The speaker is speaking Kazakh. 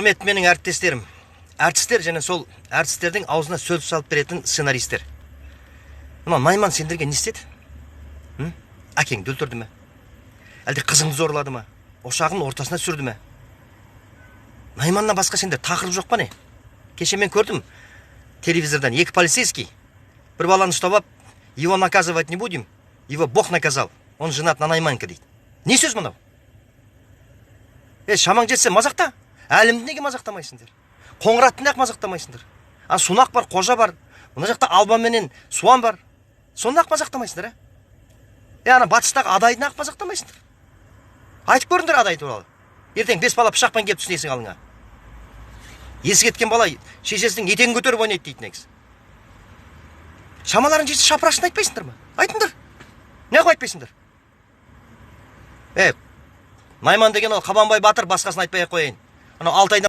Құрметті менің әріптестерім, әртістер және сол әртістердің аузына сөз салып беретін сценаристер. Мына Найман сендерге не істеді? Әкеңді өлтірді ме? Әлде қызыңды зорлады ма? Ошағын ортасына сүрді ме? Найманнан басқа сендер тақырып жоқ па не? Кеше мен көрдім телевизордан екі полицейский бір баланы ұстап алып, его наказывать не будем, его Бог наказал, он женат на Найманке дейді. Не сөз мынау? Шамаң жетсе мазақта. Әлімді неге мазақтамайсыңдар? Қоңыратты неге мазақтамайсыңдар? Сунақ бар, қожа бар. Мына жақта Албан менен Суан бар. Сонда ақ мазақтамайсыңдар, ана батыстағы Адайды неге мазақтамайсыңдар? Айтып көріңдер Адай туралы. Ертең 5 бала пышақпен келіп түсінесің алыңа. Есі кеткен бала шешесінің етегін көтеріп ойнайды дейді негізі. Шамаларың жетсе шапырашын айтпайсыңдар ма? Айтыңдар. Неғып айтпайсыңдар? Найман деген ол Қабанбай батыр, басқасын айтпай ақ қояйын. Ана Алтайдан